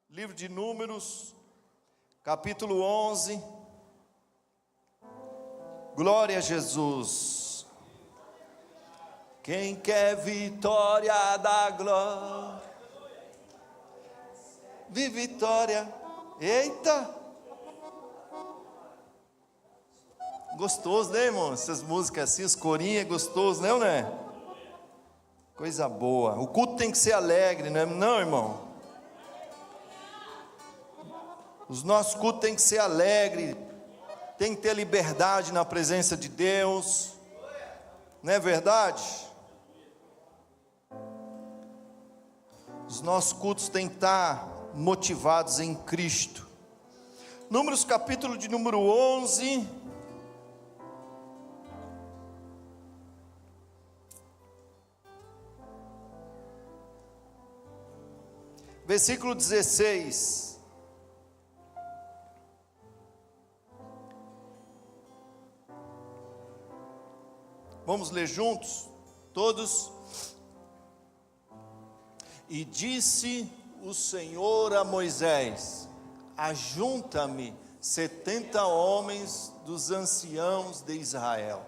Livro de Números, capítulo 11. Glória a Jesus. Quem quer vitória dá glória. Vive vitória. Eita! Gostoso, né, irmão? Essas músicas assim, os corinhos, é gostoso, não é? Coisa boa. O culto tem que ser alegre, não, irmão? Os nossos cultos têm que ser alegres, tem que ter liberdade na presença de Deus, não é verdade? Os nossos cultos têm que estar motivados em Cristo. Números capítulo de número 11, versículo 16. Vamos ler juntos, todos. E disse o Senhor a Moisés: ajunta-me 70 homens dos anciãos de Israel,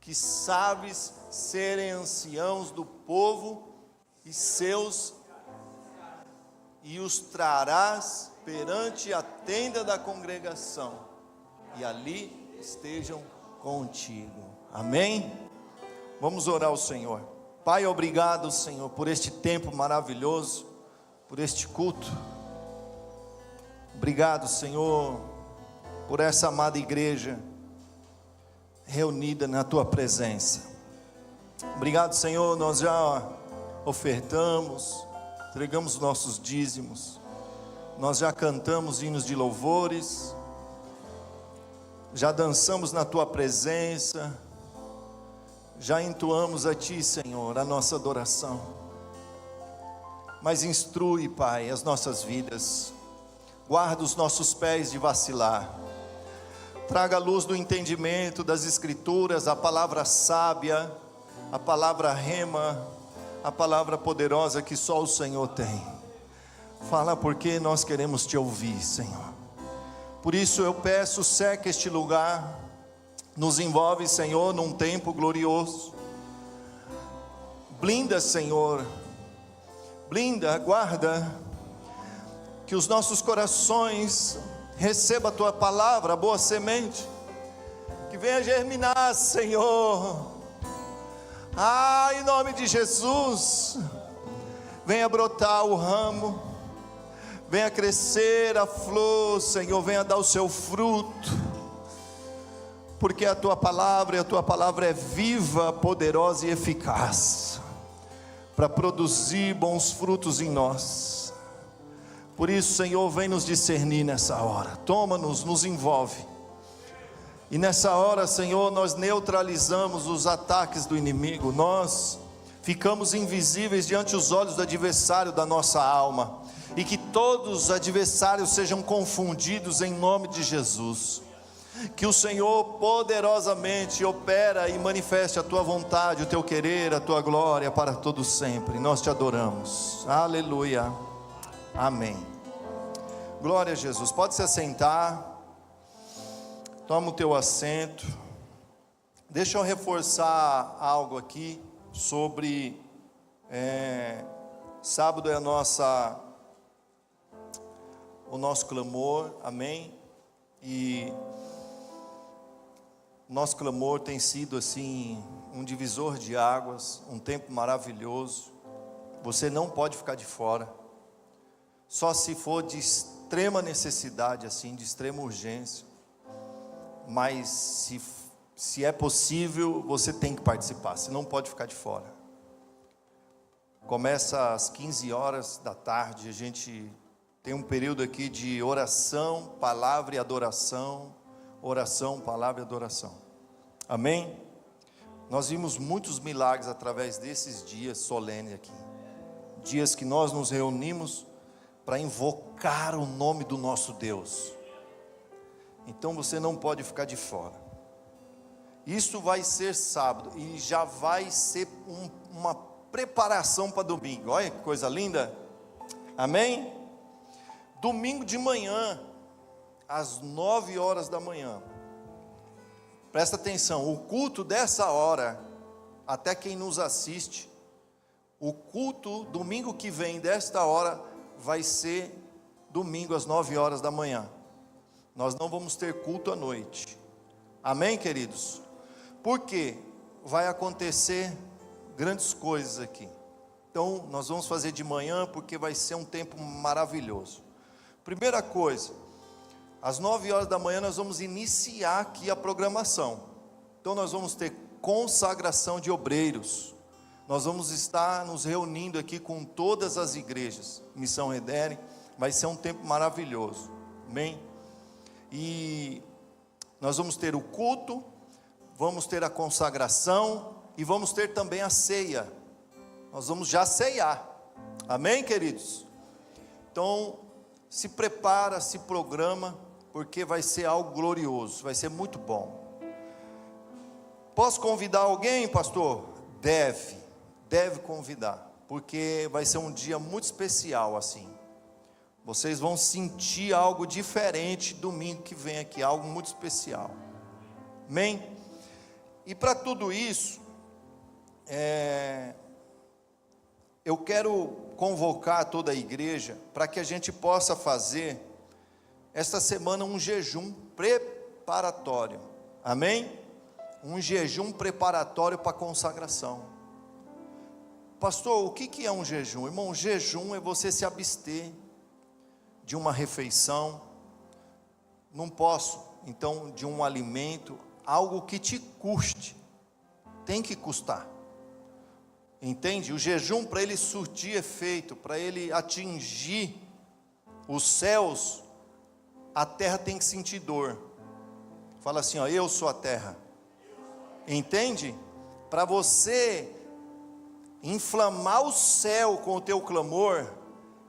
que sabes serem anciãos do povo, e os trarás perante a tenda da congregação, e ali estejam contigo. Amém? Vamos orar ao Senhor. Pai, obrigado, Senhor, por este tempo maravilhoso, por este culto. Obrigado, Senhor, por essa amada igreja reunida na Tua presença. Obrigado, Senhor, nós já ofertamos, entregamos nossos dízimos, nós já cantamos hinos de louvores, já dançamos na Tua presença, já entoamos a Ti, Senhor, a nossa adoração. Mas instrui, Pai, as nossas vidas, guarda os nossos pés de vacilar, traga a luz do entendimento das Escrituras, a palavra sábia, a palavra rema, a palavra poderosa que só o Senhor tem. Fala, porque nós queremos Te ouvir, Senhor. Por isso eu peço, seca este lugar, nos envolve, Senhor, num tempo glorioso. Blinda, Senhor, blinda, guarda, que os nossos corações recebam a Tua palavra, a boa semente, que venha germinar, Senhor. Em nome de Jesus, venha brotar o ramo, venha crescer a flor, Senhor, venha dar o seu fruto, porque a Tua palavra é viva, poderosa e eficaz, para produzir bons frutos em nós. Por isso, Senhor, vem nos discernir nessa hora, toma-nos, nos envolve, e nessa hora, Senhor, nós neutralizamos os ataques do inimigo, nós ficamos invisíveis diante dos olhos do adversário da nossa alma, e que todos os adversários sejam confundidos em nome de Jesus. Que o Senhor poderosamente opera e manifeste a Tua vontade, o Teu querer, a Tua glória para todos sempre. Nós Te adoramos. Aleluia. Amém. Glória a Jesus. Pode se assentar. Toma o teu assento. Deixa eu reforçar algo aqui sobre sábado é o nosso clamor. Amém. E nosso clamor tem sido assim um divisor de águas, um tempo maravilhoso. Você não pode ficar de fora, só se for de extrema necessidade, assim, de extrema urgência. Mas se é possível, você tem que participar, você não pode ficar de fora. Começa às 15 horas da tarde, a gente tem um período aqui de oração, palavra e adoração. Oração, palavra e adoração. Amém? Nós vimos muitos milagres através desses dias solenes aqui. Dias que nós nos reunimos para invocar o nome do nosso Deus. Então você não pode ficar de fora. Isso vai ser sábado e já vai ser uma preparação para domingo. Olha que coisa linda. Amém? domingo de manhã, às 9 horas da manhã. Presta atenção, o culto dessa hora, até quem nos assiste, o culto domingo que vem desta hora vai ser domingo às 9 horas da manhã. Nós não vamos ter culto à noite. Amém, queridos? Porque vai acontecer grandes coisas aqui. Então, nós vamos fazer de manhã, porque vai ser um tempo maravilhoso. Primeira coisa, às 9 horas da manhã nós vamos iniciar aqui a programação. Então, nós vamos ter consagração de obreiros. Nós vamos estar nos reunindo aqui com todas as igrejas. Missão Redere, vai ser um tempo maravilhoso. Amém? E nós vamos ter o culto, vamos ter a consagração e vamos ter também a ceia. Nós vamos já ceiar. Amém, queridos? Então, se prepara, se programa, porque vai ser algo glorioso, vai ser muito bom. Posso convidar alguém, pastor? Deve convidar, porque vai ser um dia muito especial assim. Vocês vão sentir algo diferente domingo que vem aqui, algo muito especial. Amém? E para tudo isso, eu quero convocar toda a igreja para que a gente possa fazer esta semana um jejum preparatório. Amém? Um jejum preparatório para a consagração. Pastor, o que é um jejum? Irmão, jejum é você se abster de uma refeição. Não posso, então, de um alimento, algo que te custe. Tem que custar. Entende? O jejum, para ele surtir efeito, para ele atingir os céus, a terra tem que sentir dor. Fala assim, ó, eu sou a terra. Entende? Para você inflamar o céu com o teu clamor,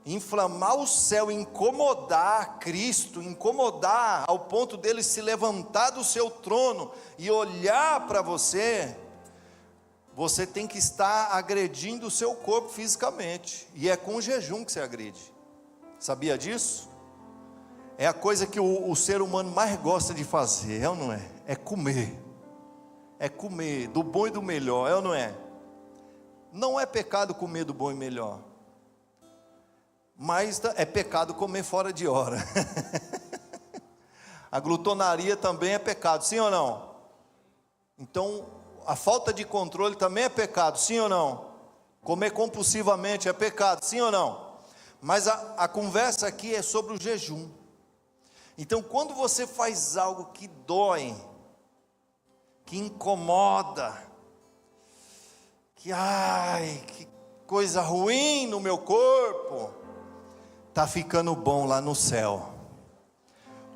inflamar o céu, incomodar Cristo, incomodar ao ponto dele se levantar do seu trono e olhar para você, você tem que estar agredindo o seu corpo fisicamente, e é com o jejum que você agride. Sabia disso? É a coisa que o ser humano mais gosta de fazer, é ou não é? É comer do bom e do melhor, é ou não é? Não é pecado comer do bom e melhor, mas é pecado comer fora de hora. A glutonaria também é pecado, sim ou não? Então, a falta de controle também é pecado, sim ou não? Comer compulsivamente é pecado, sim ou não? Mas a conversa aqui é sobre o jejum. Então, quando você faz algo que dói, que incomoda, que coisa ruim no meu corpo, está ficando bom lá no céu.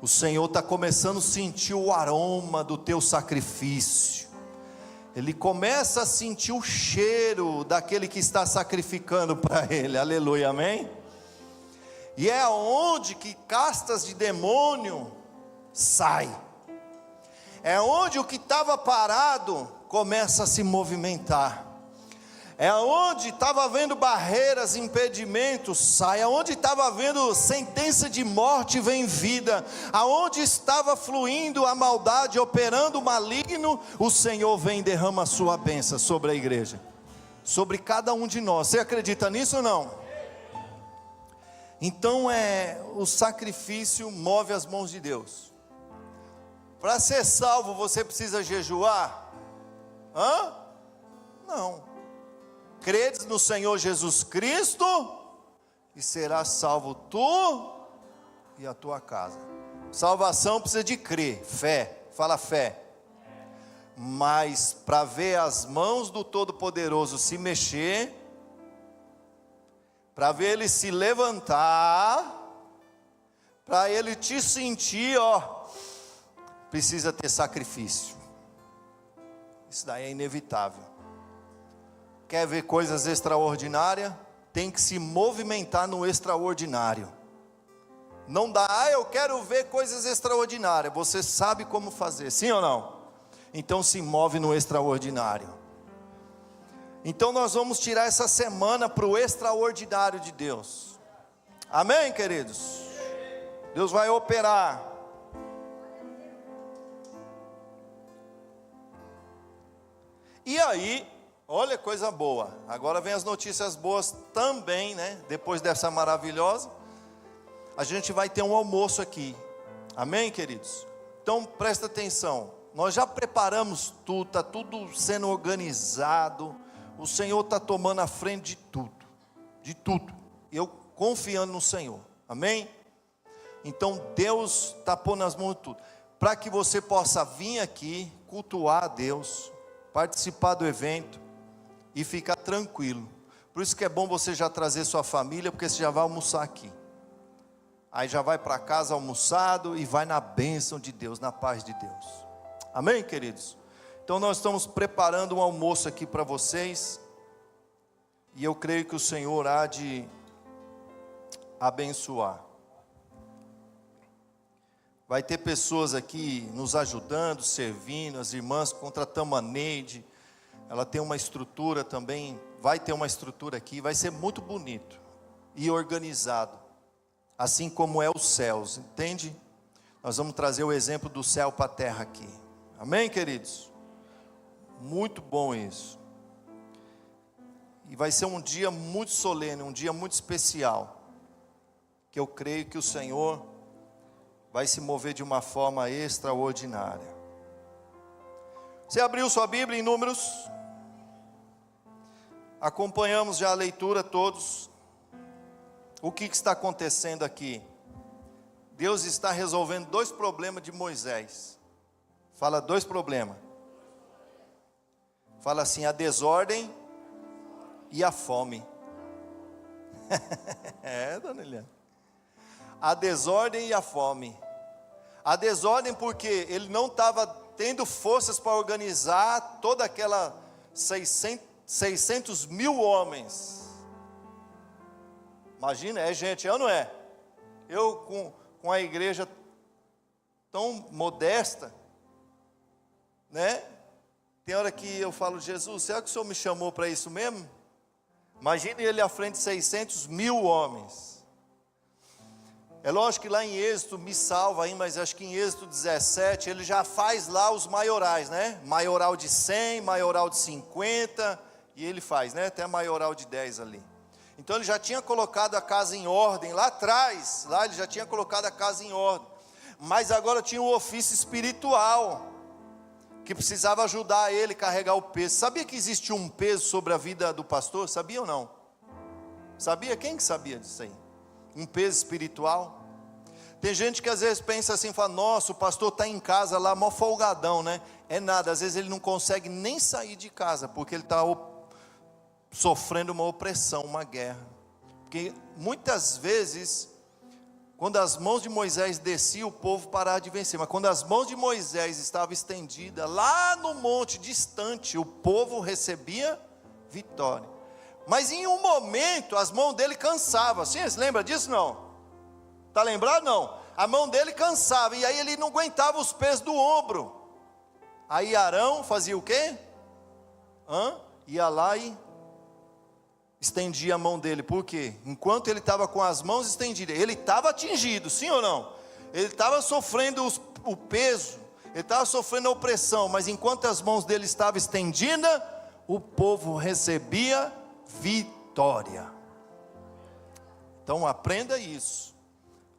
O Senhor está começando a sentir o aroma do teu sacrifício. Ele começa a sentir o cheiro daquele que está sacrificando para Ele. Aleluia, amém? E é onde que castas de demônio saem. É onde o que estava parado começa a se movimentar. É onde estava havendo barreiras, impedimentos, sai. Aonde estava havendo sentença de morte, vem vida. Aonde estava fluindo a maldade, operando o maligno, o Senhor vem e derrama a sua bênção sobre a igreja, sobre cada um de nós. Você acredita nisso ou não? Então o sacrifício move as mãos de Deus. Para ser salvo você precisa jejuar? Não. Credes no Senhor Jesus Cristo e serás salvo tu e a tua casa. Salvação precisa de crer, fé, fala fé. Mas para ver as mãos do Todo-Poderoso se mexer, para ver Ele se levantar, para Ele te sentir, precisa ter sacrifício. Isso daí é inevitável. Quer ver coisas extraordinárias? Tem que se movimentar no extraordinário. Não dá, eu quero ver coisas extraordinárias. Você sabe como fazer, sim ou não? Então se move no extraordinário. Então nós vamos tirar essa semana para o extraordinário de Deus. Amém, queridos? Deus vai operar. E aí, olha coisa boa. Agora vem as notícias boas também, né? Depois dessa maravilhosa, a gente vai ter um almoço aqui. Amém, queridos? Então presta atenção. Nós já preparamos tudo, está tudo sendo organizado. O Senhor está tomando a frente de tudo. De tudo. Eu confiando no Senhor. Amém? Então Deus está pondo as mãos de tudo. Para que você possa vir aqui, cultuar a Deus, participar do evento e ficar tranquilo. Por isso que é bom você já trazer sua família, porque você já vai almoçar aqui. Aí já vai para casa almoçado e vai na bênção de Deus, na paz de Deus. Amém, queridos? Então nós estamos preparando um almoço aqui para vocês. E eu creio que o Senhor há de abençoar. Vai ter pessoas aqui nos ajudando, servindo. As irmãs, contratamos a Neide. Ela tem uma estrutura também. Vai ter uma estrutura aqui. Vai ser muito bonito e organizado. Assim como é os céus, entende? Nós vamos trazer o exemplo do céu para a terra aqui. Amém, queridos? Muito bom isso. E vai ser um dia muito solene, um dia muito especial. Que eu creio que o Senhor vai se mover de uma forma extraordinária. Você abriu sua Bíblia em Números? Acompanhamos já a leitura todos. O que está acontecendo aqui? Deus está resolvendo dois problemas de Moisés. Fala dois problemas. Fala assim, a desordem e a fome. Dona Eliane. A desordem e a fome. A desordem porque ele não estava tendo forças para organizar toda aquela 600 mil homens. Imagina, é gente, eu não é? Eu com a igreja tão modesta, né? Tem hora que eu falo, Jesus, será que o Senhor me chamou para isso mesmo? Imagine ele à frente de 600 mil homens. É lógico que lá em Êxodo, me salva aí, mas acho que em Êxodo 17, ele já faz lá os maiorais, né? Maioral de 100, maioral de 50, e ele faz, né? Até maioral de 10 ali. Então ele já tinha colocado a casa em ordem, lá atrás, lá ele já tinha colocado a casa em ordem. Mas agora tinha um ofício espiritual, que precisava ajudar ele a carregar o peso. Sabia que existe um peso sobre a vida do pastor? Sabia ou não? Sabia? Quem que sabia disso aí? Um peso espiritual. Tem gente que às vezes pensa assim, fala, nossa, o pastor está em casa lá, mó folgadão, né? É nada, às vezes ele não consegue nem sair de casa, porque ele está sofrendo uma opressão, uma guerra. Porque muitas vezes, quando as mãos de Moisés desciam, o povo parava de vencer. Mas quando as mãos de Moisés estavam estendidas, lá no monte distante, o povo recebia vitória. Mas em um momento, as mãos dele cansavam. Sim, você lembra disso não? Está lembrado não? A mão dele cansava, e aí ele não aguentava os pesos do ombro. Aí Arão fazia o quê? Ia lá e estendia a mão dele. Por quê? Enquanto ele estava com as mãos estendidas, ele estava atingido, sim ou não? Ele estava sofrendo o peso, ele estava sofrendo a opressão, mas enquanto as mãos dele estavam estendidas, o povo recebia vitória. Então aprenda isso.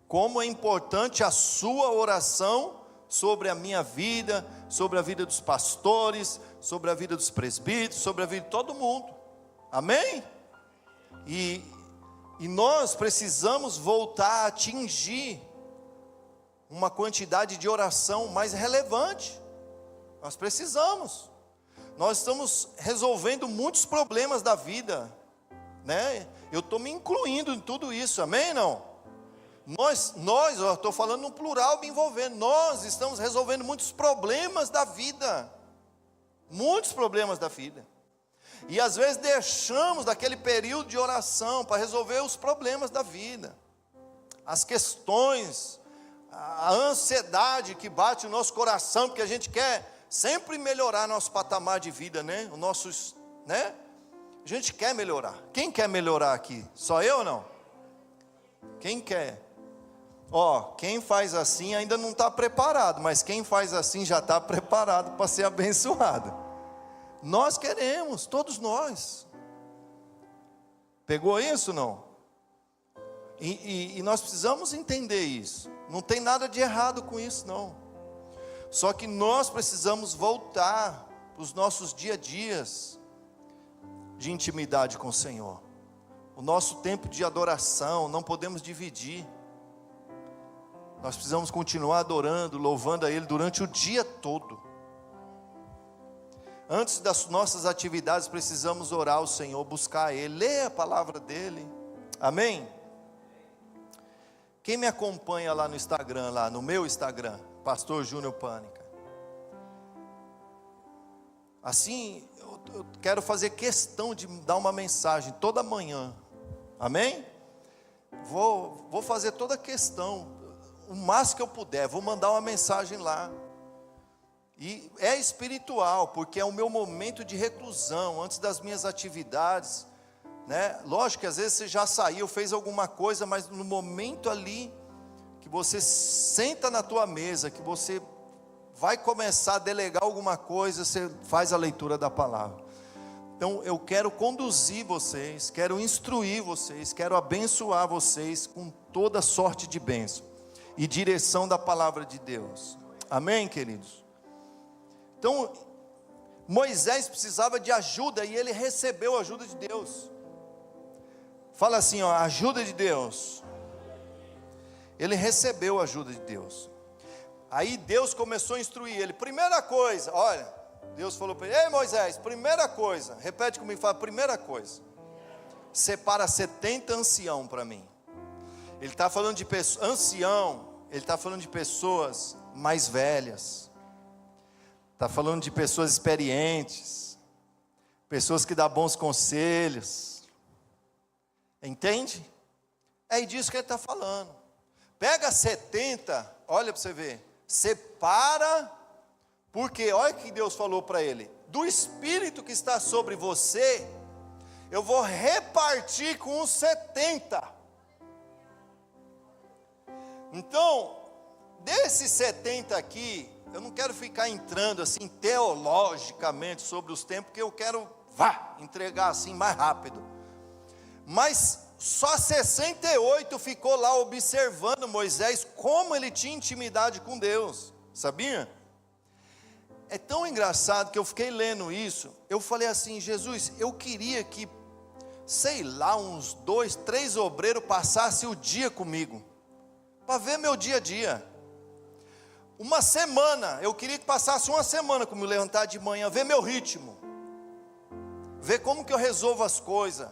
Como é importante a sua oração sobre a minha vida, sobre a vida dos pastores, sobre a vida dos presbíteros, sobre a vida de todo mundo. Amém? E nós precisamos voltar a atingir uma quantidade de oração mais relevante. Nós precisamos. Nós estamos resolvendo muitos problemas da vida, né? Eu estou me incluindo em tudo isso, amém não? Nós, eu estou falando no plural, me envolvendo. Nós estamos resolvendo muitos problemas da vida. Muitos problemas da vida. E às vezes deixamos daquele período de oração para resolver os problemas da vida, as questões, a ansiedade que bate no nosso coração, porque a gente quer sempre melhorar nosso patamar de vida, né? Né? A gente quer melhorar. Quem quer melhorar aqui? Só eu ou não? Quem quer? Quem faz assim ainda não está preparado, mas quem faz assim já está preparado para ser abençoado. Nós queremos, todos nós. Pegou isso não? E nós precisamos entender isso. Não tem nada de errado com isso não. Só que nós precisamos voltar para os nossos dia a dias de intimidade com o Senhor. O nosso tempo de adoração não podemos dividir. Nós precisamos continuar adorando, louvando a Ele durante o dia todo. Antes das nossas atividades, precisamos orar ao Senhor, buscar Ele, ler a palavra dEle. Amém? Quem me acompanha lá no Instagram, lá no meu Instagram, Pastor Júnior Pânica. Assim, eu quero fazer questão de dar uma mensagem toda manhã. Amém? Vou fazer toda questão. O máximo que eu puder, vou mandar uma mensagem lá. E é espiritual, porque é o meu momento de reclusão, antes das minhas atividades, né? Lógico que às vezes você já saiu, fez alguma coisa, mas no momento ali, que você senta na tua mesa, que você vai começar a delegar alguma coisa, você faz a leitura da palavra. Então eu quero conduzir vocês, quero instruir vocês, quero abençoar vocês com toda sorte de bênção e direção da palavra de Deus. Amém, queridos? Então, Moisés precisava de ajuda e ele recebeu a ajuda de Deus. Fala assim, ajuda de Deus. Ele recebeu a ajuda de Deus. Aí Deus começou a instruir ele. Primeira coisa, olha, Deus falou para ele: ei Moisés, primeira coisa, repete comigo, fala, primeira coisa, separa 70 anciãos para mim. Ele está falando de ancião. Ele está falando de pessoas mais velhas, está falando de pessoas experientes, pessoas que dão bons conselhos, entende? É disso que ele está falando. Pega 70, olha para você ver, separa, porque olha o que Deus falou para ele: do Espírito que está sobre você, eu vou repartir com os 70. Então, desses 70 aqui, eu não quero ficar entrando assim teologicamente sobre os tempos, porque eu quero entregar assim mais rápido. Mas só 68 ficou lá observando Moisés, como ele tinha intimidade com Deus, sabia? É tão engraçado que eu fiquei lendo isso, eu falei assim: Jesus, eu queria que, sei lá, uns 2, 3 obreiros passassem o dia comigo, para ver meu dia a dia. Uma semana, eu queria que passasse uma semana comigo, levantar de manhã, ver meu ritmo, ver como que eu resolvo as coisas,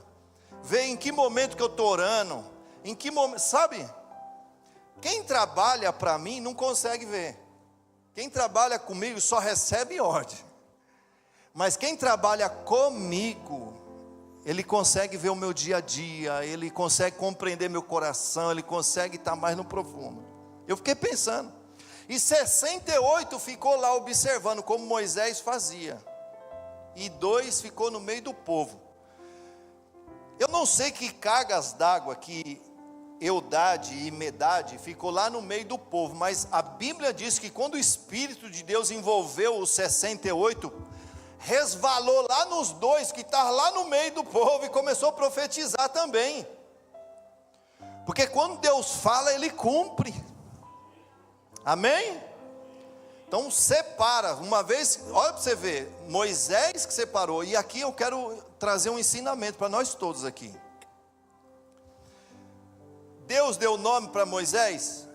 ver em que momento que eu estou orando, em que momento, sabe? Quem trabalha para mim não consegue ver. Quem trabalha comigo só recebe ordem. Mas quem trabalha comigo, ele consegue ver o meu dia a dia, ele consegue compreender meu coração, ele consegue estar mais no profundo. Eu fiquei pensando, e 68 ficou lá observando como Moisés fazia, e 2 ficou no meio do povo. Eu não sei que cargas d'água que Eldade e Medade ficou lá no meio do povo, mas a Bíblia diz que quando o Espírito de Deus envolveu os 68, resvalou lá nos 2 que estavam lá no meio do povo e começou a profetizar também. Porque quando Deus fala, Ele cumpre. Amém? Então separa, uma vez, olha para você ver, Moisés que separou, e aqui eu quero trazer um ensinamento para nós todos aqui. Deus deu nome para Moisés?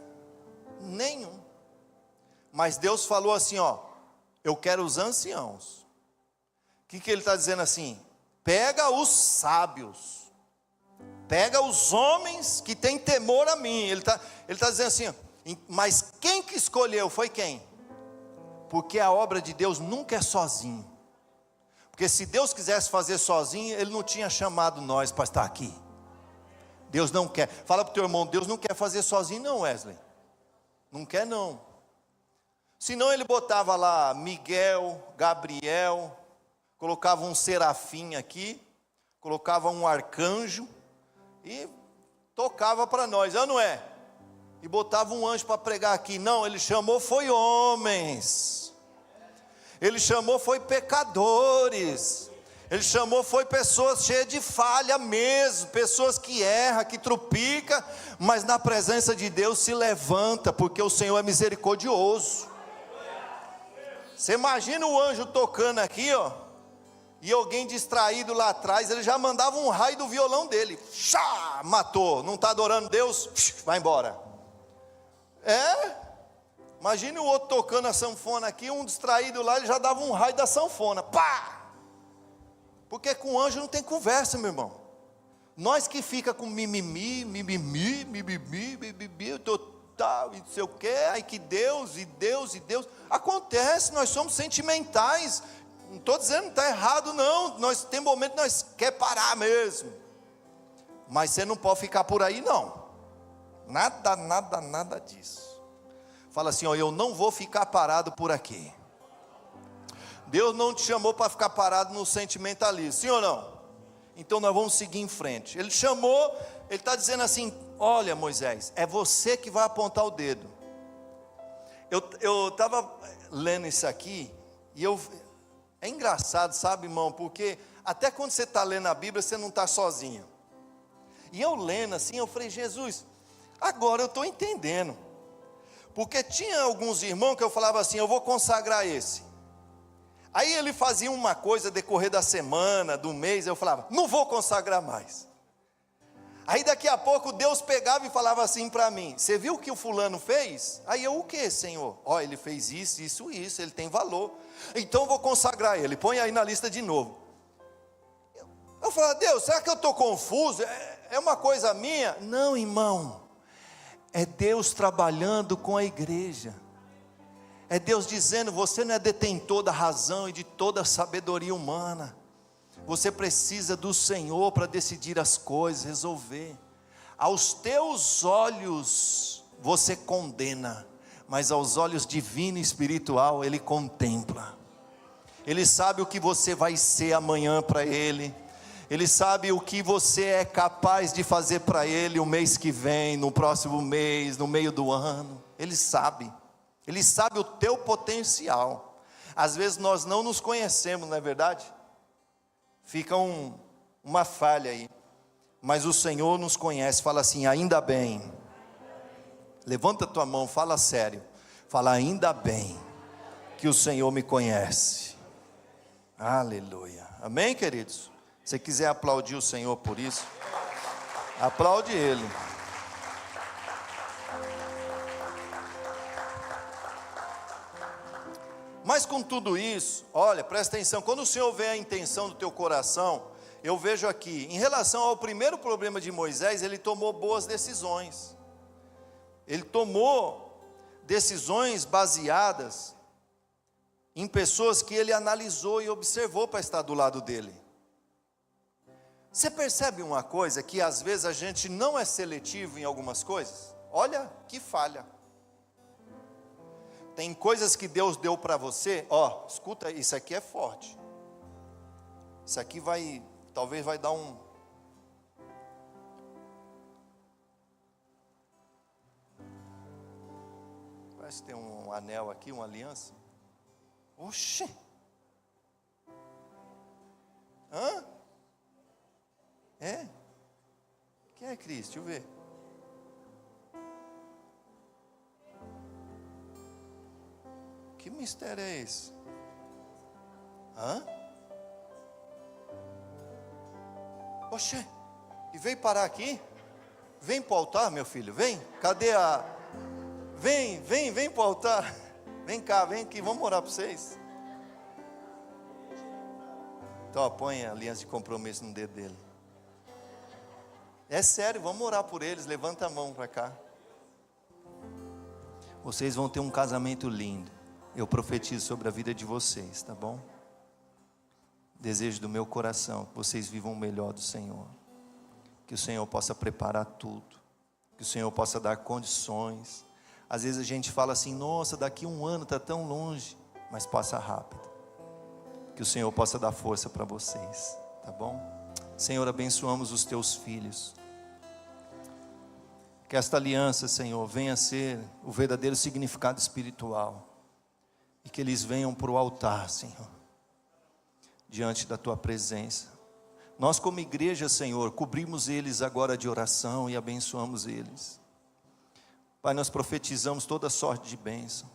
Nenhum. Mas Deus falou assim, eu quero os anciãos. O que ele está dizendo assim? Pega os sábios, pega os homens que têm temor a mim. Ele está dizendo assim, mas quem que escolheu foi quem? Porque a obra de Deus nunca é sozinho. Porque se Deus quisesse fazer sozinho, Ele não tinha chamado nós para estar aqui. Deus não quer. Fala para o teu irmão, Deus não quer fazer sozinho não, Wesley. Não quer não. Senão Ele botava lá Miguel, Gabriel, colocava um serafim aqui, colocava um arcanjo e tocava para nós, não é? e botava um anjo para pregar aqui. Não, ele chamou foi homens. Ele chamou foi pecadores. Ele chamou foi pessoas cheias de falha mesmo, pessoas que erram, que trupica, mas na presença de Deus se levanta, porque o Senhor é misericordioso. Você imagina o anjo tocando aqui, ó, e alguém distraído lá atrás, ele já mandava um raio do violão dele, chá, matou, não está adorando Deus, vai embora. Imagine o outro tocando a sanfona aqui, um distraído lá, ele já dava um raio da sanfona, pá! Porque com anjo não tem conversa, meu irmão. Nós que fica com mimimi, total, e não sei o que, aí que Deus, acontece, nós somos sentimentais, não estou dizendo que está errado não, tem momento que nós quer parar mesmo, mas você não pode ficar por aí não, nada disso. Fala assim, ó, eu não vou ficar parado por aqui. Deus não te chamou para ficar parado no sentimentalismo, sim ou não? Então nós vamos seguir em frente. Ele chamou, ele está dizendo assim, olha Moisés, é você que vai apontar o dedo. Eu estava lendo isso aqui, e é engraçado, sabe irmão, porque até quando você está lendo a Bíblia, você não está sozinho. E eu lendo assim, eu falei, Jesus, agora eu estou entendendo. Porque tinha alguns irmãos que eu falava assim, eu vou consagrar esse. Aí ele fazia uma coisa decorrer da semana, do mês, eu falava, não vou consagrar mais. Aí daqui a pouco Deus pegava e falava assim para mim, você viu o que o fulano fez? Aí eu, o que, Senhor? Ó, ele fez isso, ele tem valor. Então eu vou consagrar ele, põe aí na lista de novo. Eu falava, Deus, será que eu estou confuso? É uma coisa minha? Não, irmão, é Deus trabalhando com a igreja. É Deus dizendo, você não é detentor da razão e de toda a sabedoria humana. Você precisa do Senhor para decidir as coisas, resolver. Aos teus olhos você condena, mas aos olhos divino e espiritual Ele contempla. Ele sabe o que você vai ser amanhã para Ele. Ele sabe o que você é capaz de fazer para Ele o mês que vem, no próximo mês, no meio do ano. Ele sabe. Ele sabe o teu potencial. Às vezes nós não nos conhecemos, não é verdade? Fica uma falha aí. Mas o Senhor nos conhece. Fala assim, ainda bem. Levanta a tua mão, fala sério. Fala, ainda bem que o Senhor me conhece. Aleluia. Amém, queridos? Se você quiser aplaudir o Senhor por isso, aplaude Ele. Mas com tudo isso, olha, presta atenção, quando o Senhor vê a intenção do teu coração, eu vejo aqui, em relação ao primeiro problema de Moisés, ele tomou boas decisões. Ele tomou decisões baseadas em pessoas que ele analisou e observou para estar do lado dele. Você percebe uma coisa, que às vezes a gente não é seletivo em algumas coisas? Olha que falha. Tem coisas que Deus deu para você, ó, escuta, isso aqui é forte. Isso aqui talvez vai dar um... Parece que tem um anel aqui, uma aliança. Oxê! Hã? É? Quem é Cristo? Deixa eu ver. Que mistério é esse? Hã? Oxê, e veio parar aqui? Vem para o altar, meu filho, vem. Cadê a... Vem para o altar. Vem cá, vem aqui, vamos orar para vocês. Então, põe a aliança de compromisso no dedo dele. É sério, vamos orar por eles, levanta a mão para cá. Vocês vão ter um casamento lindo. Eu profetizo sobre a vida de vocês, tá bom? Desejo do meu coração que vocês vivam o melhor do Senhor. Que o Senhor possa preparar tudo. Que o Senhor possa dar condições. Às vezes a gente fala assim, nossa, daqui um ano está tão longe. Mas passa rápido. Que o Senhor possa dar força para vocês, tá bom? Senhor, abençoamos os teus filhos. Que esta aliança, Senhor, venha a ser o verdadeiro significado espiritual. E que eles venham para o altar, Senhor, diante da Tua presença. Nós como igreja, Senhor, cobrimos eles agora de oração e abençoamos eles. Pai, nós profetizamos toda sorte de bênção.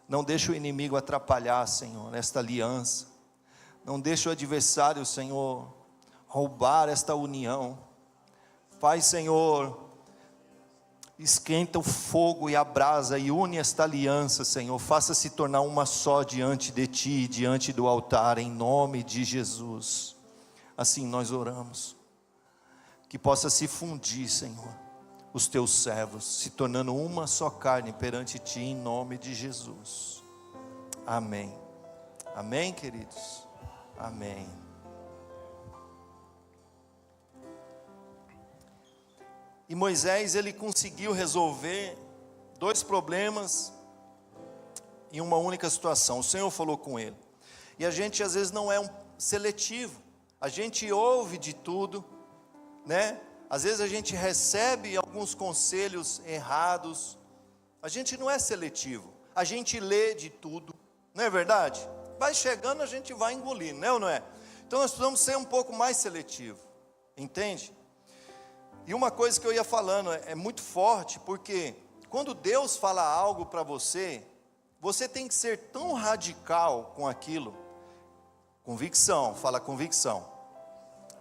Não deixa o inimigo atrapalhar, Senhor, esta aliança. Não deixa o adversário, Senhor, roubar esta união. Faz, Senhor, esquenta o fogo e a brasa e une esta aliança, Senhor. Faça-se tornar uma só diante de Ti, diante do altar, em nome de Jesus. Assim nós oramos. Que possa se fundir, Senhor, os Teus servos, se tornando uma só carne perante Ti, em nome de Jesus. Amém. Amém, queridos? Amém. E Moisés, ele conseguiu resolver 2 problemas em uma única situação. O Senhor falou com ele. E a gente às vezes não é seletivo. A gente ouve de tudo, né? Às vezes a gente recebe alguns conselhos errados. A gente não é seletivo. A gente lê de tudo, não é verdade? Vai chegando, a gente vai engolindo, né ou não é? Então nós precisamos ser um pouco mais seletivo, entende? E uma coisa que eu ia falando é muito forte, porque quando Deus fala algo para você, você tem que ser tão radical com aquilo. Convicção, fala convicção.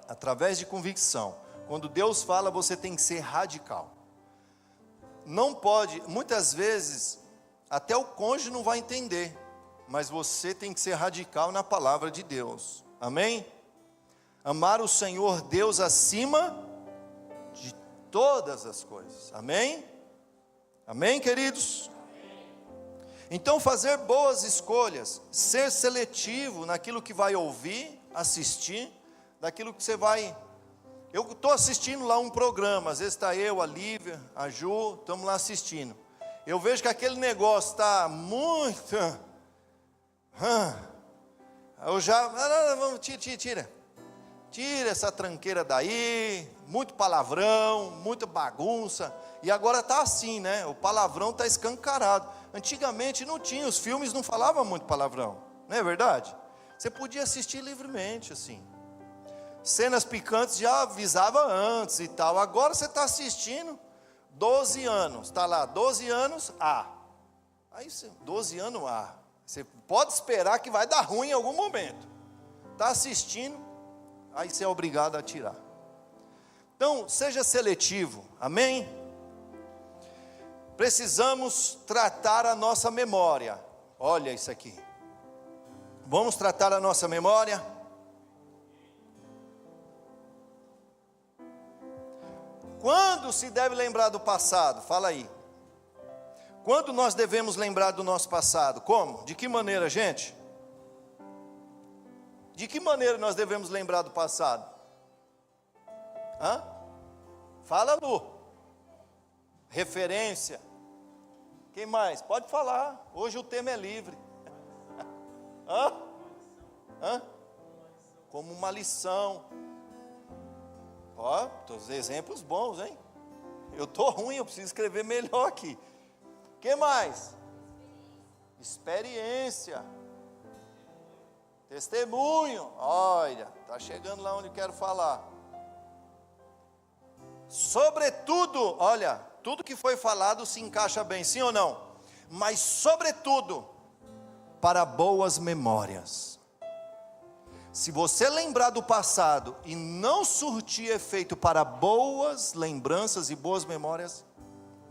Através de convicção. Quando Deus fala, você tem que ser radical. Não pode, muitas vezes, até o cônjuge não vai entender, mas você tem que ser radical na palavra de Deus. Amém? Amar o Senhor Deus acima de todas as coisas. Amém? Amém, queridos? Então fazer boas escolhas, ser seletivo naquilo que vai ouvir, assistir, daquilo que você vai... Eu estou assistindo lá um programa, às vezes está eu, a Lívia, a Ju, estamos lá assistindo. Eu vejo que aquele negócio está muito... Eu já... Vamos, tira essa tranqueira daí, muito palavrão, muita bagunça, e agora está assim, né? O palavrão está escancarado. Antigamente não tinha, os filmes não falavam muito palavrão, não é verdade? Você podia assistir livremente assim. Cenas picantes já avisava antes e tal. Agora você está assistindo, 12 anos, está lá, 12 anos, aí 12 anos, você pode esperar que vai dar ruim em algum momento. Está assistindo, aí você é obrigado a tirar. Então, seja seletivo, amém? Precisamos tratar a nossa memória. Olha isso aqui. Vamos tratar a nossa memória? Quando se deve lembrar do passado? Fala aí. Quando nós devemos lembrar do nosso passado? Como? De que maneira, gente? De que maneira nós devemos lembrar do passado? Fala, Lu. Referência. Quem mais? Pode falar. Hoje o tema é livre. Como uma lição. Ó, todos exemplos bons, hein? Eu estou ruim, eu preciso escrever melhor aqui. Que mais? Experiência. Testemunho. Olha, está chegando lá onde eu quero falar. Sobretudo, olha, tudo que foi falado se encaixa bem, sim ou não? Mas sobretudo, para boas memórias. Se você lembrar do passado e não surtir efeito para boas lembranças e boas memórias,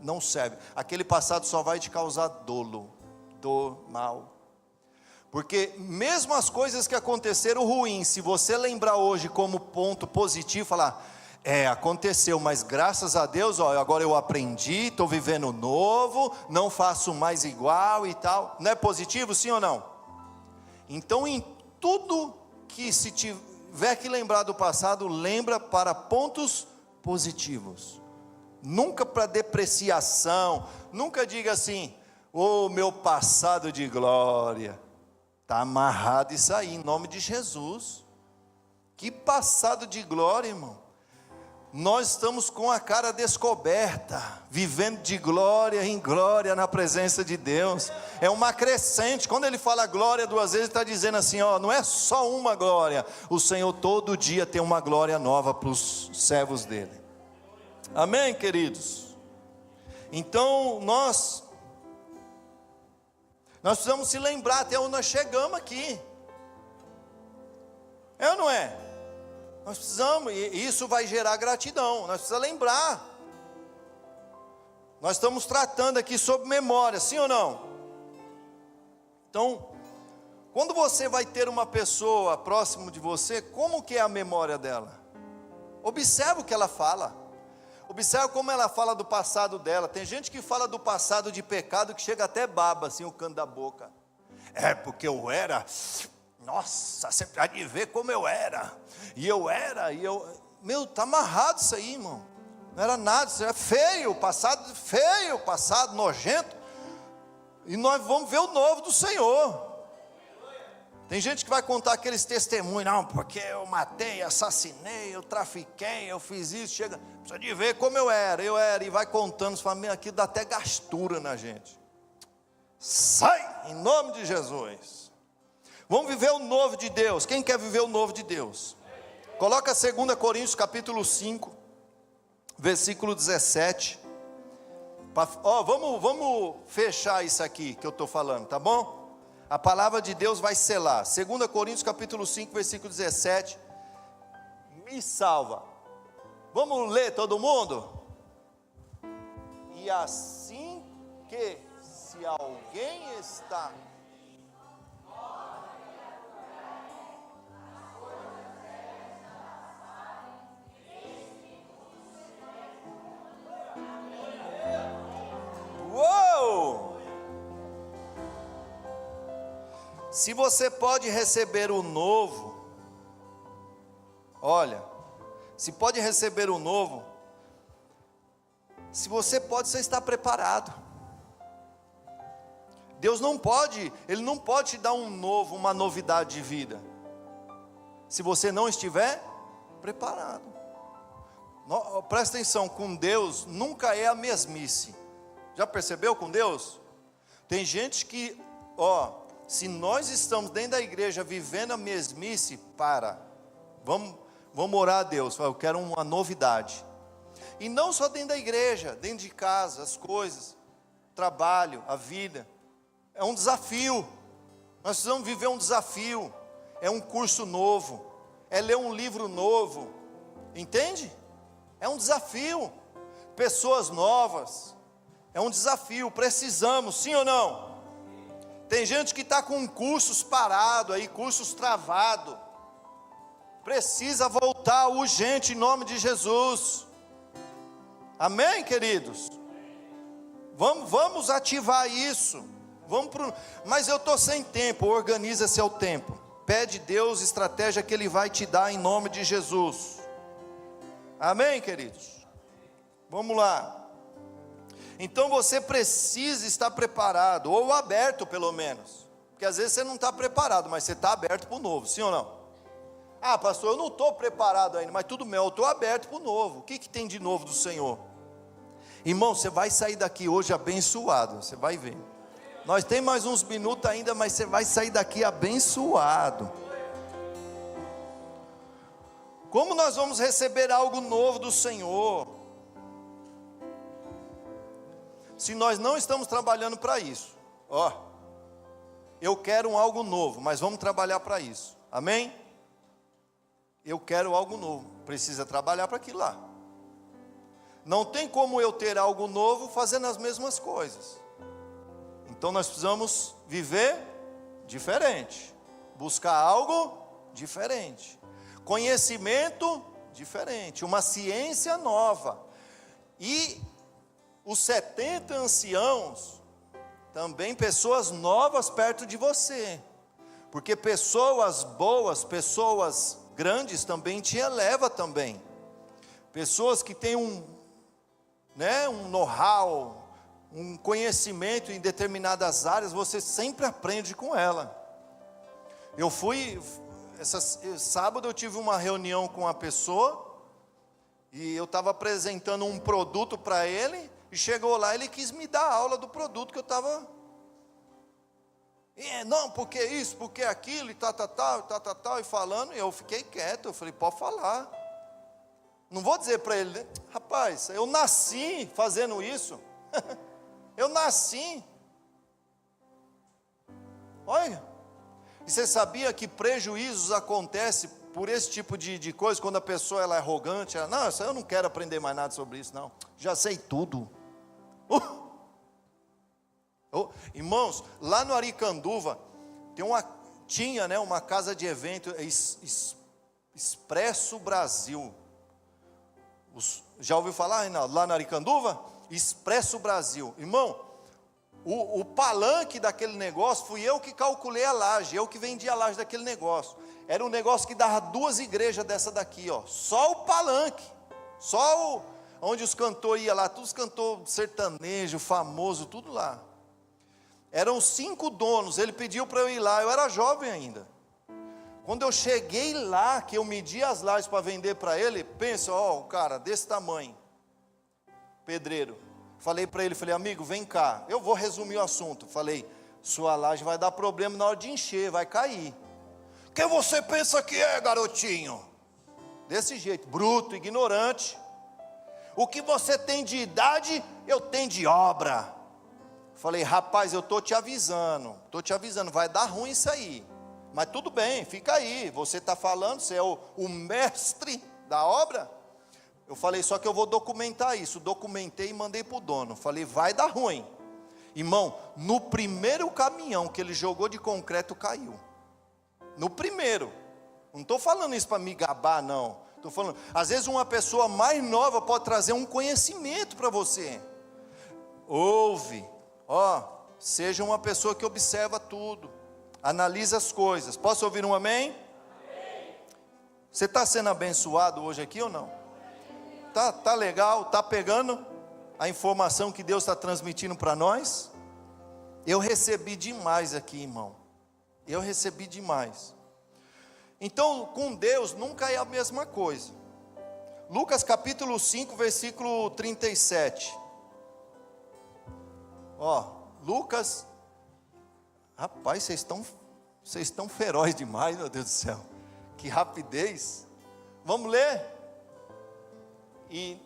não serve. Aquele passado só vai te causar dor, mal. Porque mesmo as coisas que aconteceram ruins, se você lembrar hoje como ponto positivo, falar, aconteceu, mas graças a Deus, agora eu aprendi, estou vivendo novo, não faço mais igual e tal. Não é positivo, sim ou não? Então em tudo que se tiver que lembrar do passado, lembra para pontos positivos. Nunca para depreciação. Nunca diga assim, meu passado de glória. Está amarrado isso aí, em nome de Jesus. Que passado de glória, irmão. nós estamos com a cara descoberta, vivendo de glória em glória na presença de Deus. É uma crescente. Quando ele fala glória duas vezes, ele está dizendo assim, ó, não é só uma glória, o Senhor todo dia tem uma glória nova para os servos dele. Amém, queridos? Então nós precisamos se lembrar até onde nós chegamos aqui. É ou não é? Nós precisamos, e isso vai gerar gratidão. Nós precisamos lembrar. Nós estamos tratando aqui sobre memória, sim ou não? Então, quando você vai ter uma pessoa próximo de você, como que é a memória dela? Observe o que ela fala. Observe como ela fala do passado dela. Tem gente que fala do passado de pecado que chega até baba assim o canto da boca. É porque eu era, nossa, você pode ver como eu era. Meu, está amarrado isso aí, irmão. Não era nada, isso era feio, passado, nojento. E nós vamos ver o novo do Senhor. Tem gente que vai contar aqueles testemunhos, não, porque eu matei, assassinei, eu trafiquei, eu fiz isso, chega, precisa de ver como eu era, e vai contando, família, aqui dá até gastura na gente. Sai, em nome de Jesus. Vamos viver o novo de Deus. Quem quer viver o novo de Deus? Coloca 2 Coríntios capítulo 5, versículo 17. Vamos fechar isso aqui que eu estou falando, tá bom? A palavra de Deus vai selar. 2 Coríntios capítulo 5, versículo 17. Me salva. Vamos ler todo mundo? E assim que, se alguém está... Uou! Se você pode receber o novo, olha, se pode receber o novo, se você pode, você está preparado. Deus não pode, Ele não pode te dar um novo, uma novidade de vida, se você não estiver preparado. Presta atenção, com Deus nunca é a mesmice. Já percebeu com Deus? Tem gente que, se nós estamos dentro da igreja vivendo a mesmice, vamos orar a Deus, eu quero uma novidade. E não só dentro da igreja, dentro de casa, as coisas, trabalho, a vida, é um desafio. Nós precisamos viver um desafio, é um curso novo, é ler um livro novo, entende? É um desafio, pessoas novas, é um desafio, precisamos, sim ou não? Tem gente que está com cursos parados aí, cursos travados, precisa voltar urgente em nome de Jesus, amém, queridos? Vamos ativar isso, mas eu estou sem tempo, organiza seu tempo, pede Deus estratégia que Ele vai te dar em nome de Jesus, amém, queridos? Vamos lá. Então você precisa estar preparado, ou aberto pelo menos, porque às vezes você não está preparado, mas você está aberto para o novo, sim ou não? Ah, pastor, eu não estou preparado ainda, mas tudo bem, eu estou aberto para o novo. O que tem de novo do Senhor? Irmão, você vai sair daqui hoje abençoado, você vai ver. Nós temos mais uns minutos ainda, mas você vai sair daqui abençoado. Como nós vamos receber algo novo do Senhor, se nós não estamos trabalhando para isso? Eu quero algo novo, mas vamos trabalhar para isso, amém? Eu quero algo novo, precisa trabalhar para aquilo lá. Não tem como eu ter algo novo fazendo as mesmas coisas. Então nós precisamos viver diferente, buscar algo diferente, conhecimento diferente, uma ciência nova. E os 70 anciãos, também pessoas novas perto de você, porque pessoas boas, pessoas grandes também te eleva também, pessoas que têm um know-how, um conhecimento em determinadas áreas, você sempre aprende com ela. Sábado eu tive uma reunião com uma pessoa, E eu estava apresentando um produto para ele, e chegou lá, ele quis me dar aula do produto que eu estava... não, porque isso, porque aquilo, e tal, e falando, e eu fiquei quieto, eu falei, pode falar. Não vou dizer para ele, né? Rapaz, eu nasci fazendo isso, eu nasci. Olha, e você sabia que prejuízos acontecem por esse tipo de coisa, quando a pessoa ela é arrogante, ela, não, eu não quero aprender mais nada sobre isso, não, já sei tudo. Irmãos, lá no Aricanduva, tinha uma casa de evento, Expresso Brasil. Já ouviu falar, Reinaldo, lá no Aricanduva? Expresso Brasil. Irmão, o palanque daquele negócio, fui eu que calculei a laje, eu que vendi a laje daquele negócio. Era um negócio que dava 2 igrejas dessa daqui, ó. Só o palanque, onde os cantores iam lá, todos os cantores sertanejo, famoso, tudo lá. Eram 5 donos, ele pediu para eu ir lá, eu era jovem ainda. Quando eu cheguei lá, que eu medi as lajes para vender para ele, pensa, o cara desse tamanho, pedreiro. Falei para ele, amigo, vem cá, eu vou resumir o assunto. Falei, sua laje vai dar problema na hora de encher, vai cair. Quem você pensa que é, garotinho? Desse jeito, bruto, ignorante. O que você tem de idade, eu tenho de obra. Falei, rapaz, eu estou te avisando, vai dar ruim isso aí. Mas tudo bem, fica aí, você está falando, você é o mestre da obra. Eu falei, só que eu vou documentar isso. Documentei e mandei para o dono. Falei, vai dar ruim. Irmão, no primeiro caminhão que ele jogou de concreto, caiu. No primeiro. Não estou falando isso para me gabar, não. Estou falando, às vezes uma pessoa mais nova pode trazer um conhecimento para você. Ouve, seja uma pessoa que observa tudo. Analisa as coisas. Posso ouvir um amém? Amém. Você está sendo abençoado hoje aqui ou não? Tá legal? Está pegando a informação que Deus está transmitindo para nós? Eu recebi demais aqui, irmão. Eu recebi demais. Então, com Deus nunca é a mesma coisa. Lucas capítulo 5, versículo 37. Lucas... Rapaz, vocês estão ferozes demais, meu Deus do céu. Que rapidez. Vamos ler? E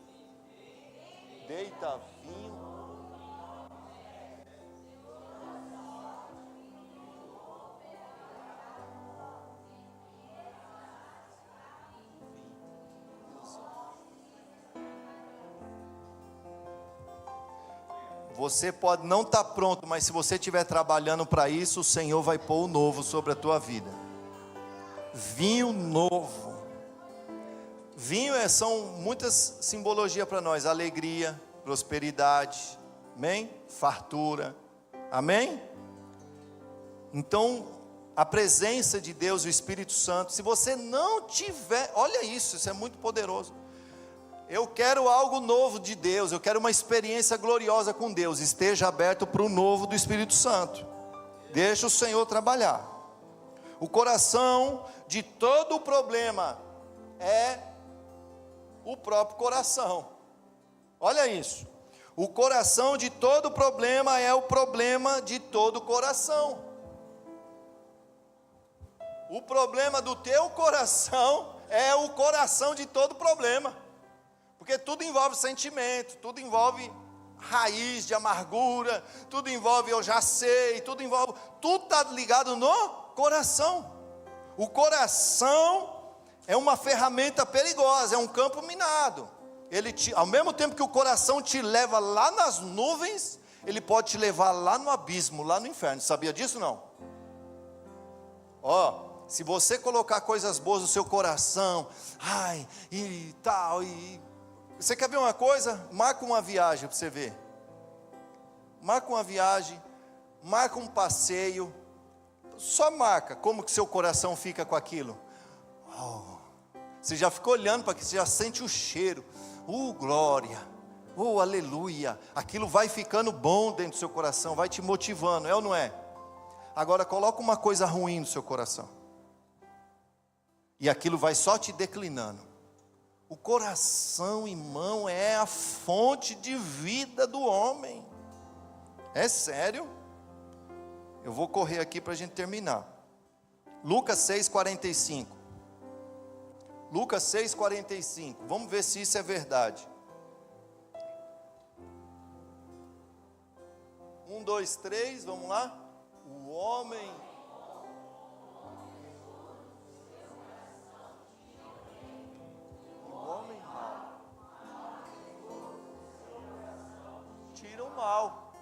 deita vinho. Você pode não estar pronto, mas se você estiver trabalhando para isso, o Senhor vai pôr o novo sobre a tua vida. Vinho novo. Vinho são muitas simbologias para nós. Alegria, prosperidade, amém? Fartura, amém? Então, a presença de Deus, o Espírito Santo, se você não tiver, olha isso é muito poderoso. Eu quero algo novo de Deus, eu quero uma experiência gloriosa com Deus. Esteja aberto para o novo do Espírito Santo. Deixa o Senhor trabalhar. O coração de todo o problema é o próprio coração. Olha isso. O coração de todo problema é o problema de todo coração. O problema do teu coração é o coração de todo problema. Porque tudo envolve sentimento, tudo envolve raiz de amargura, tudo envolve eu já sei, tudo está ligado no coração. O coração é uma ferramenta perigosa, é um campo minado. Ao mesmo tempo que o coração te leva lá nas nuvens, ele pode te levar lá no abismo, lá no inferno. Sabia disso não? Se você colocar coisas boas no seu coração, e tal, você quer ver uma coisa? Marca uma viagem para você ver. Marca uma viagem, marca um passeio. Só marca como que seu coração fica com aquilo. Você já fica olhando para aquilo, você já sente o cheiro. Glória, aleluia. Aquilo vai ficando bom dentro do seu coração, vai te motivando, é ou não é? Agora coloca uma coisa ruim no seu coração. E aquilo vai só te declinando. O coração, irmão, é a fonte de vida do homem. É sério? Eu vou correr aqui para a gente terminar. Lucas 6,45. Lucas 6,45. Vamos ver se isso é verdade. 1, 2, 3, vamos lá. O homem... tira o mal.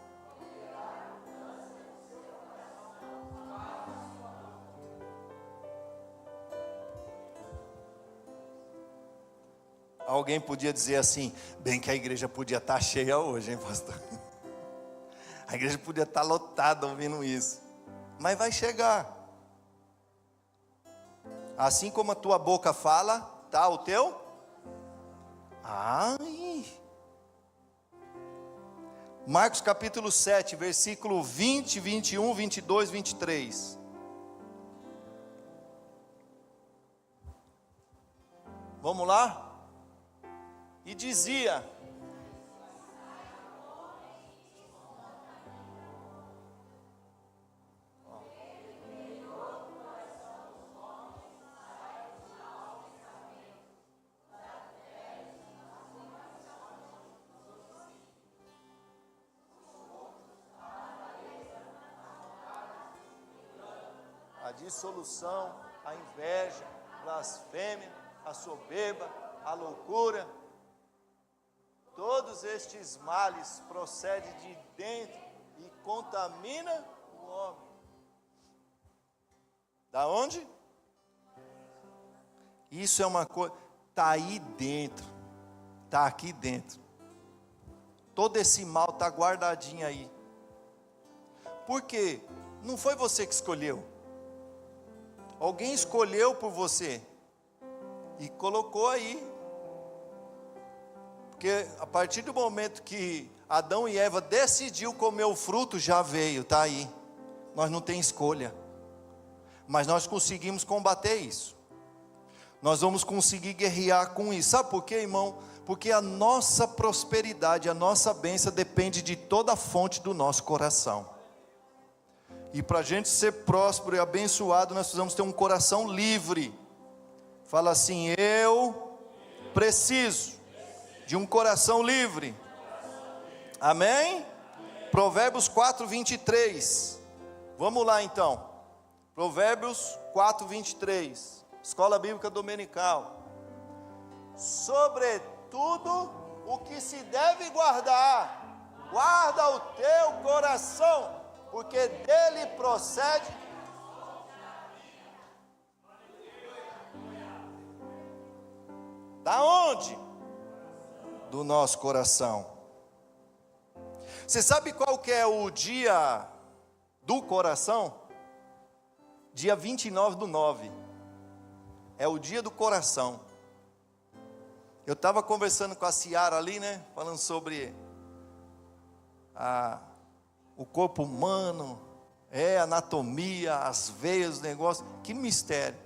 Alguém podia dizer assim, bem que a igreja podia estar cheia hoje, hein, pastor? A igreja podia estar lotada ouvindo isso. Mas vai chegar. Assim como a tua boca fala, tá o teu? Ai. Marcos capítulo 7, versículo 20, 21, 22, 23. Vamos lá? E dizia: a dissolução, a inveja, a blasfêmia, a soberba, a loucura. Todos estes males procedem de dentro e contamina o homem. Da onde? Isso é uma coisa, está aí dentro, está aqui dentro. Todo esse mal está guardadinho aí. Por quê? Não foi você que escolheu. Alguém escolheu por você e colocou aí. Porque a partir do momento que Adão e Eva decidiu comer o fruto, já veio, está aí. Nós não tem escolha. Mas nós conseguimos combater isso. Nós vamos conseguir guerrear com isso. Sabe por quê, irmão? Porque a nossa prosperidade, a nossa bênção depende de toda a fonte do nosso coração. E para a gente ser próspero e abençoado, nós precisamos ter um coração livre. Fala assim, eu preciso de um coração livre. Amém? Provérbios 4, 23. Vamos lá então. Provérbios 4, 23. Escola Bíblica Dominical. Sobretudo o que se deve guardar, guarda o teu coração, porque dele procede. Da onde? Do nosso coração. Você sabe qual que é o dia do coração? Dia 29/9. É o dia do coração. Eu estava conversando com a Ciara ali, né? Falando sobre o corpo humano, a anatomia, as veias, os negócios. Que mistério.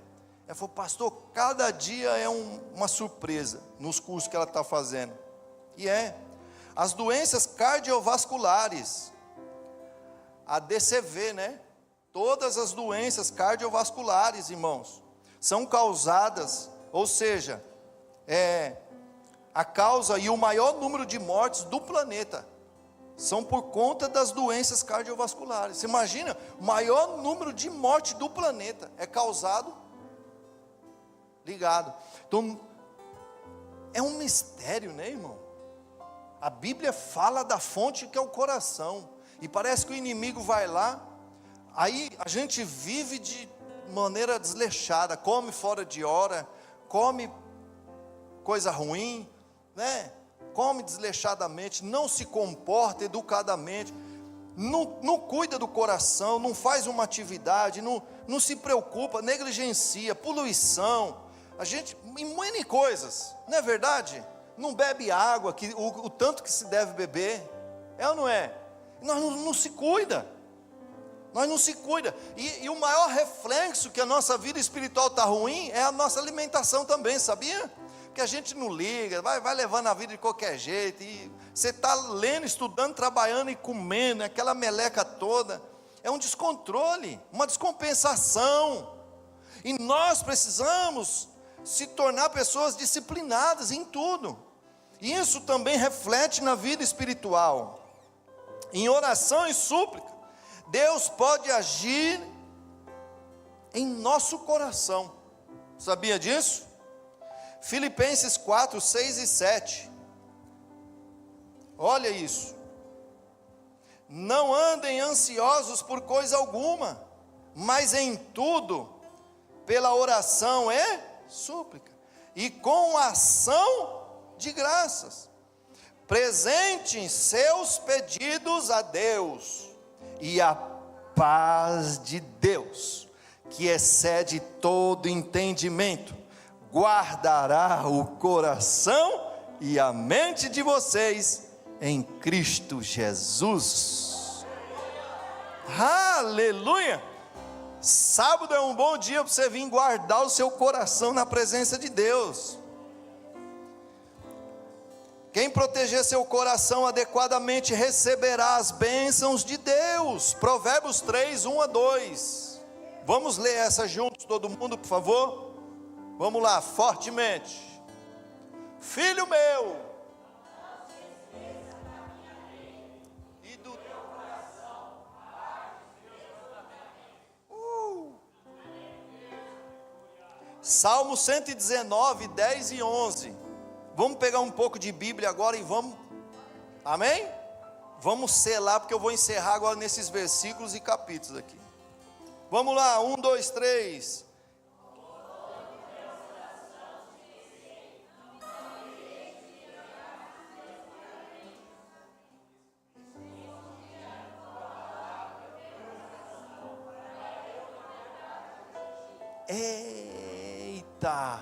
Ela falou, pastor, cada dia é uma surpresa nos cursos que ela está fazendo. E as doenças cardiovasculares, a DCV, né? Todas as doenças cardiovasculares, irmãos, são causadas, ou seja, a causa e o maior número de mortes do planeta são por conta das doenças cardiovasculares. Você imagina, o maior número de mortes do planeta é causado ligado. Então, é um mistério, né, irmão? A Bíblia fala da fonte que é o coração, e parece que o inimigo vai lá, aí a gente vive de maneira desleixada, come fora de hora, come coisa ruim, né? Come desleixadamente, não se comporta educadamente, não cuida do coração, não faz uma atividade, não se preocupa, negligencia, poluição, a gente, em coisas, não é verdade? Não bebe água, o tanto que se deve beber, é ou não é? Nós não se cuida, nós não se cuida, e o maior reflexo que a nossa vida espiritual está ruim, é a nossa alimentação também, sabia? porque a gente não liga, vai levando a vida de qualquer jeito, e você está lendo, estudando, trabalhando e comendo, aquela meleca toda, é um descontrole, uma descompensação, e nós precisamos se tornar pessoas disciplinadas em tudo, e isso também reflete na vida espiritual. Em oração e súplica, Deus pode agir em nosso coração, sabia disso? Filipenses 4, 6 e 7, olha isso: não andem ansiosos por coisa alguma, mas em tudo, pela oração e súplica, e com ação de graças, apresentem seus pedidos a Deus, e a paz de Deus, que excede todo entendimento, guardará o coração e a mente de vocês em Cristo Jesus. Aleluia! Sábado é um bom dia para você vir guardar o seu coração na presença de Deus. Quem proteger seu coração adequadamente receberá as bênçãos de Deus. Provérbios 3, 1 a 2. Vamos ler essa juntos, todo mundo, por favor? Vamos lá, fortemente. Filho meu, e do teu coração, Salmo 119, 10 e 11. Vamos pegar um pouco de Bíblia agora e vamos, amém? Vamos selar, porque eu vou encerrar agora nesses versículos e capítulos aqui. Vamos lá, 1, 2, 3. Eita!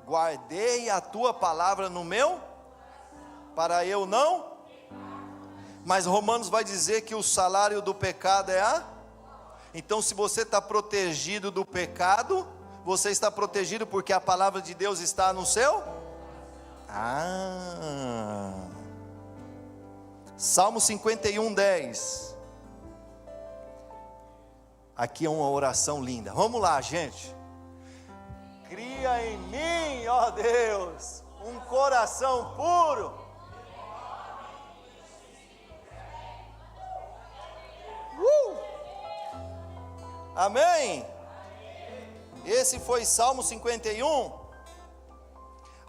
Guardei a tua palavra no meu, para eu não. Mas Romanos vai dizer que o salário do pecado é a. Então, se você está protegido do pecado, você está protegido porque a palavra de Deus está no seu. Salmo 51, 10. Aqui é uma oração linda. Vamos lá, gente. Cria em mim, ó Deus, um coração puro. Amém? Esse foi Salmo 51.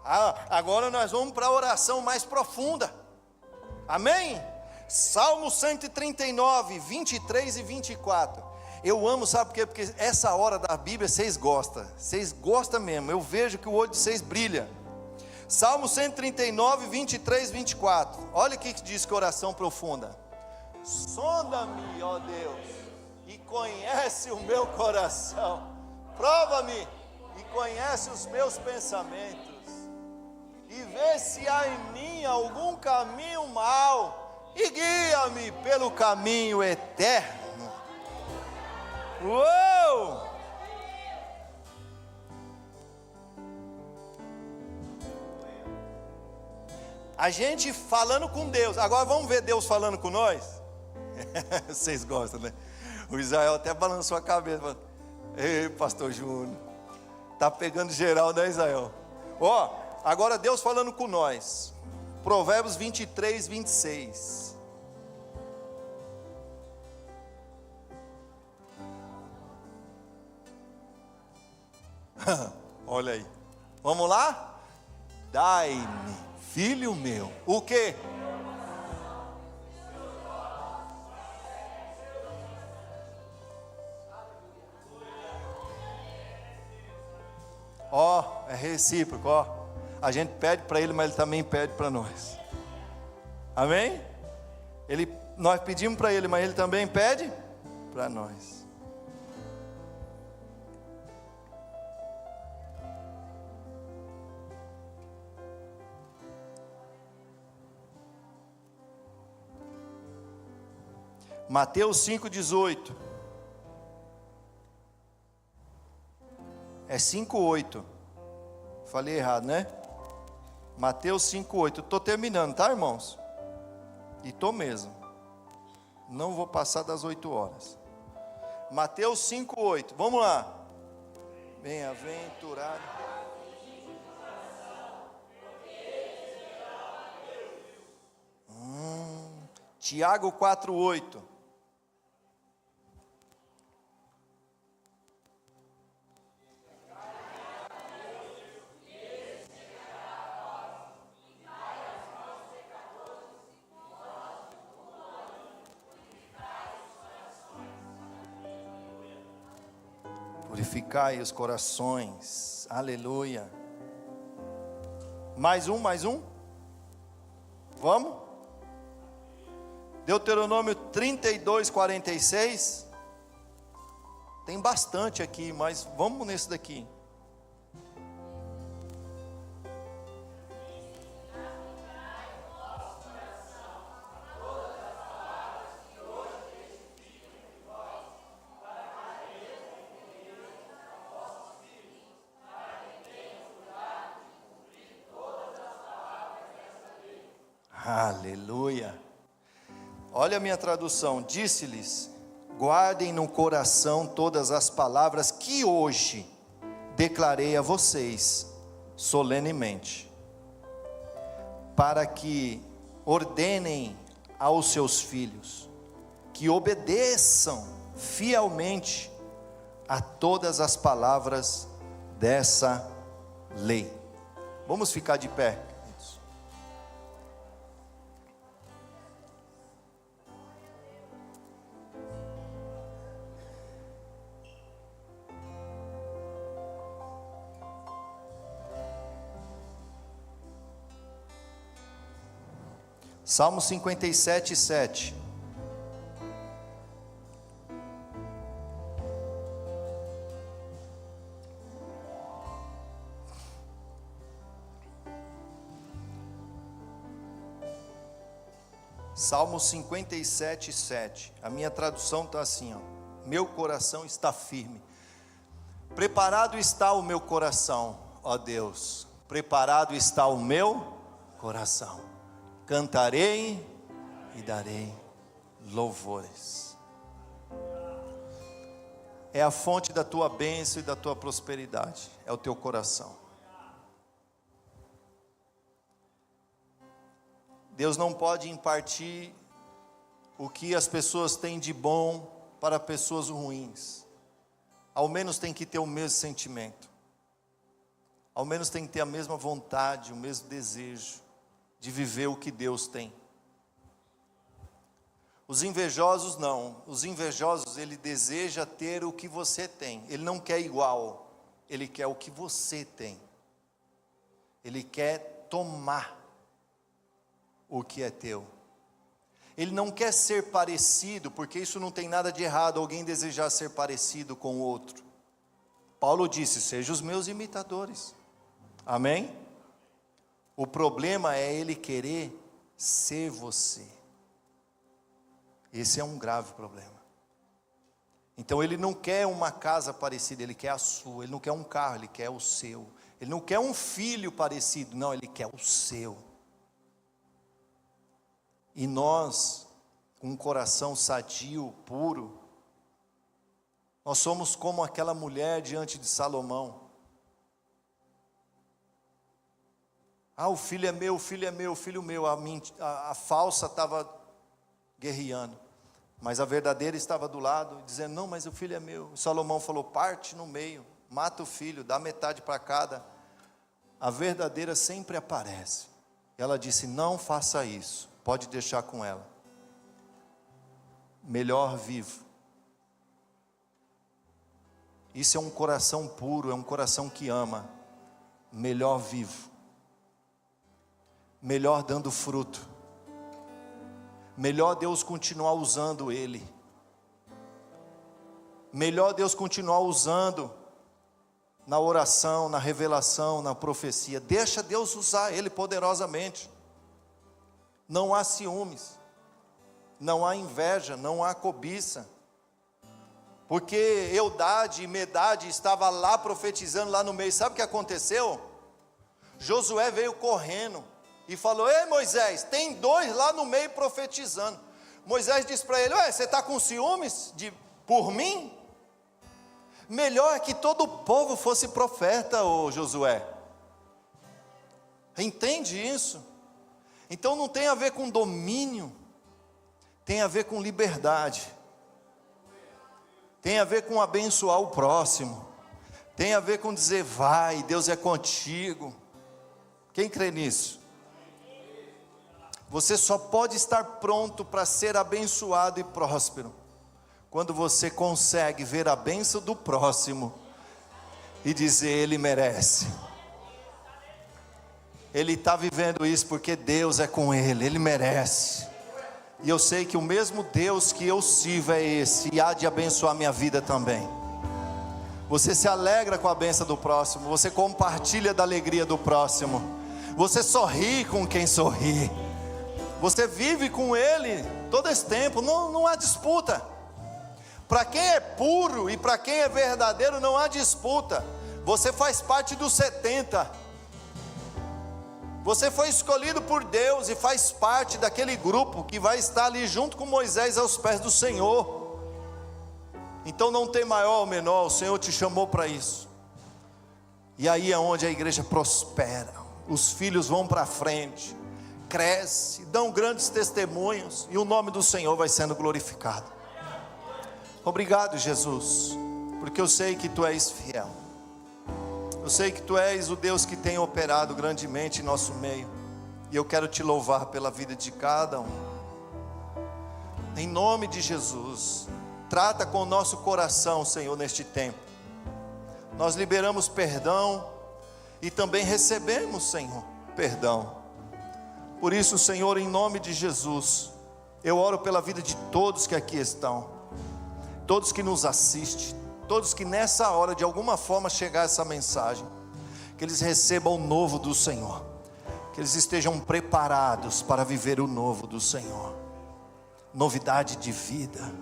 Agora nós vamos para a oração mais profunda. Amém? Salmo 139, 23 e 24. Eu amo, sabe por quê? Porque essa hora da Bíblia vocês gostam mesmo, eu vejo que o olho de vocês brilha. Salmo 139, 23, 24, olha o que diz, que oração profunda. Sonda-me, ó Deus, e conhece o meu coração, prova-me e conhece os meus pensamentos, e vê se há em mim algum caminho mau, e guia-me pelo caminho eterno. Uou! A gente falando com Deus. Agora vamos ver Deus falando com nós? Vocês gostam, né? O Israel até balançou a cabeça. Ei, pastor Júnior, tá pegando geral, né, Israel? Ó, agora Deus falando com nós. Provérbios 23, 26. Olha aí, vamos lá? Dai-me, filho meu, o quê? Ó, é recíproco, ó. A gente pede para ele, mas ele também pede para nós. Amém? Nós pedimos para ele, mas ele também pede para nós. Mateus 5,18. É 5,8. Falei errado, né? Mateus 5:8. Estou terminando, tá, irmãos? E estou mesmo. Não vou passar das 8 horas. Mateus 5:8. Vamos lá. Bem-aventurado. Tiago 4:8. Purificai os corações, aleluia. Mais um, vamos? Deuteronômio 32:46, tem bastante aqui, mas vamos nesse daqui. Aleluia. Olha a minha tradução. Disse-lhes: guardem no coração todas as palavras que hoje declarei a vocês solenemente, para que ordenem aos seus filhos que obedeçam fielmente a todas as palavras dessa lei. Vamos ficar de pé. Salmo 57:7. Salmo 57:7. A minha tradução está assim, ó. Meu coração está firme. Preparado está o meu coração, ó Deus. Preparado está o meu coração. Cantarei e darei louvores. É a fonte da tua bênção e da tua prosperidade. É o teu coração. Deus não pode impartir o que as pessoas têm de bom para pessoas ruins. Ao menos tem que ter o mesmo sentimento. Ao menos tem que ter a mesma vontade, o mesmo desejo de viver o que Deus tem. Os invejosos não. Os invejosos, ele deseja ter o que você tem. Ele não quer igual. Ele quer o que você tem. Ele quer tomar o que é teu. Ele não quer ser parecido, porque isso não tem nada de errado, alguém desejar ser parecido com o outro. Paulo disse: sejam os meus imitadores. Amém? O problema é ele querer ser você. Esse é um grave problema. Então ele não quer uma casa parecida, ele quer a sua. Ele não quer um carro, ele quer o seu. Ele não quer um filho parecido, não, ele quer o seu. E nós, com um coração sadio, puro, nós somos como aquela mulher diante de Salomão. Ah, o filho é meu, o filho é meu, o filho meu. A falsa estava guerreando, mas a verdadeira estava do lado, dizendo: não, mas o filho é meu. E Salomão falou: parte no meio, mata o filho, dá metade para cada. A verdadeira sempre aparece. Ela disse: não faça isso, pode deixar com ela. Melhor vivo. Isso é um coração puro, é um coração que ama. Melhor vivo. Melhor dando fruto. Melhor Deus continuar usando ele. Melhor Deus continuar usando na oração, na revelação, na profecia. Deixa Deus usar ele poderosamente. Não há ciúmes, não há inveja, não há cobiça. Porque Eudade e Medade estava lá profetizando lá no meio. Sabe o que aconteceu? Josué veio correndo e falou: ei Moisés, tem 2 lá no meio profetizando. Moisés disse para ele: ué, você está com ciúmes por mim? Melhor é que todo o povo fosse profeta, ô Josué. Entende isso? Então não tem a ver com domínio, tem a ver com liberdade, tem a ver com abençoar o próximo, tem a ver com dizer: vai, Deus é contigo. Quem crê nisso? Você só pode estar pronto para ser abençoado e próspero quando você consegue ver a bênção do próximo e dizer: ele merece. Ele está vivendo isso porque Deus é com ele, ele merece. E eu sei que o mesmo Deus que eu sirvo é esse, e há de abençoar minha vida também. Você se alegra com a bênção do próximo, você compartilha da alegria do próximo, você sorri com quem sorri, você vive com ele todo esse tempo, não há disputa. Para quem é puro e para quem é verdadeiro não há disputa. Você faz parte dos 70. Você foi escolhido por Deus e faz parte daquele grupo que vai estar ali junto com Moisés aos pés do Senhor. Então não tem maior ou menor, o Senhor te chamou para isso. E aí é onde a igreja prospera, os filhos vão para frente, cresce, dão grandes testemunhos, e o nome do Senhor vai sendo glorificado. Obrigado, Jesus, porque eu sei que Tu és fiel. Eu sei que Tu és o Deus que tem operado grandemente em nosso meio, e eu quero Te louvar pela vida de cada um. Em nome de Jesus, trata com o nosso coração, Senhor, neste tempo. Nós liberamos perdão e também recebemos, Senhor, perdão. Por isso, Senhor, em nome de Jesus, eu oro pela vida de todos que aqui estão, todos que nos assistem, todos que nessa hora de alguma forma chegar essa mensagem, que eles recebam o novo do Senhor, que eles estejam preparados para viver o novo do Senhor, novidade de vida,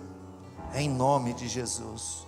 em nome de Jesus.